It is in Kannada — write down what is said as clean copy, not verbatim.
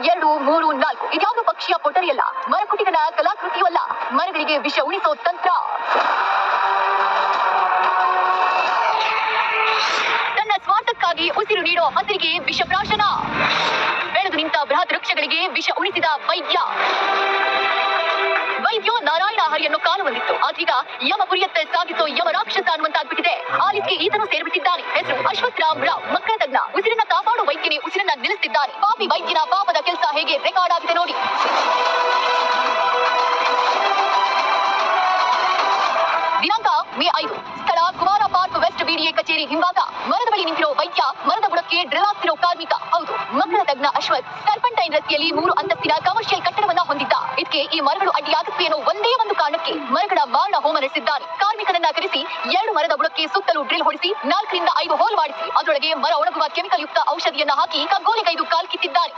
2 3 4 ಇದ್ಯಾವುದು ಪಕ್ಷಿಯ ಪೊಟರಿಯಲ್ಲ, ಮರಕುಟಿಗನ ಕಲಾಕೃತಿಯೂ ಅಲ್ಲ, ಮರಗಳಿಗೆ ವಿಷ ಉಳಿಸೋ ತಂತ್ರ. ತನ್ನ ಸ್ವಾರ್ಥಕ್ಕಾಗಿ ಉಸಿರು ನೀಡೋ ಹಸಿರಿಗೆ ವಿಷ ಪ್ರಾಶನ. ಬೆಳೆದು ನಿಂತ ಬೃಹತ್ ವೃಕ್ಷಗಳಿಗೆ ವಿಷ ಉಳಿಸಿದ ವೈದ್ಯೋ ನಾರಾಯಣ ಹರಿಯನ್ನು ಕಾಲು ಬಂದಿತ್ತು. ಆದೀಗ ಯಮಪುರಿಯತ್ತ ಸಾಗಿಸೋ ಯಮ ರಾಕ್ಷಸ ಅನ್ನುವಂತಾಗ್ಬಿಟ್ಟಿದೆ. ಆ ಲಿಸ್ಟ್ಗೆ ಈತನು ಸೇರ್ಬಿಟ್ಟಿದ್ದಾನೆ. ಹೆಸರು ಅಶ್ವತ್ಥರಾಮ್ ರಾವ್, ಮಕ್ಕಳ ತಜ್ಞ. ಉಸಿರನ್ನ ಕಾಪಾಡೋ ವೈದ್ಯನೇ ಉಸಿರನ್ನ ನಿಲ್ಲಿಸ್ತಿದ್ದಾನೆ. ಪಾಪಿ ವೈದ್ಯನ ಪಾಪದ ಕೆಲಸ ಹೇಗೆ ರೆಕಾರ್ಡ್ ಆಗಿದೆ ನೋಡಿ. ದಿನಾಂಕ ಮೇ 5, ಸ್ಥಳ ಕುಮಾರ ಪಾರ್ಕ್ ವೆಸ್ಟ್ ಬಿಡಿಎ ಕಚೇರಿ ಹಿಂಭಾಗ. ಮರದ ಬಳಿ ನಿಂತಿರೋ ವೈದ್ಯ, ಮರದ ಬುಡಕ್ಕೆ ಡ್ರಿಲ್ ಆಗ್ತಿರೋ ಕಾರ್ಮಿಕ. ಹೌದು, ಮಕ್ಕಳ ತಜ್ಞ ಅಶ್ವಥ್ ಸರ್ಪಂಟೈನ್ ರಸ್ತೆಯಲ್ಲಿ 3 ಅಂತಸ್ತಿನ ಕಮರ್ಷಿಯಲ್ ಕಟ್ಟಡವನ್ನ ಹೊಂದಿದ್ದ. ಇದಕ್ಕೆ ಈ ಮರಗಳು ಅಡ್ಡಿಯಾಗುತ್ತವೆ ಅನ್ನೋ ಒಂದೇ ಒಂದು ಕಾರಣಕ್ಕೆ ಮರಗಳ ಮಾರಣ ಹೋಮ ನಡೆಸಿದ್ದಾನೆ. ಕಾರ್ಮಿಕನನ್ನ ಕರೆಸಿ 2 ಮರದ ಬುಡಕ್ಕೆ ಸುತ್ತಲೂ ಡ್ರಿಲ್ ಹೊಡಿಸಿ 4 ರಿಂದ 5 ಹೋಲ್ ಮಾಡಿಸಿ ಅದರೊಳಗೆ ಮರ ಒಣಗುವ ಕೆಮಿಕಲ್ ಯುಕ್ತ ಔಷಧಿಯನ್ನ ಹಾಕಿ ಕಗ್ಗೋಲಿಗೈದು ಕಾಲ್ ಕಿತ್ತಿದ್ದಾನೆ.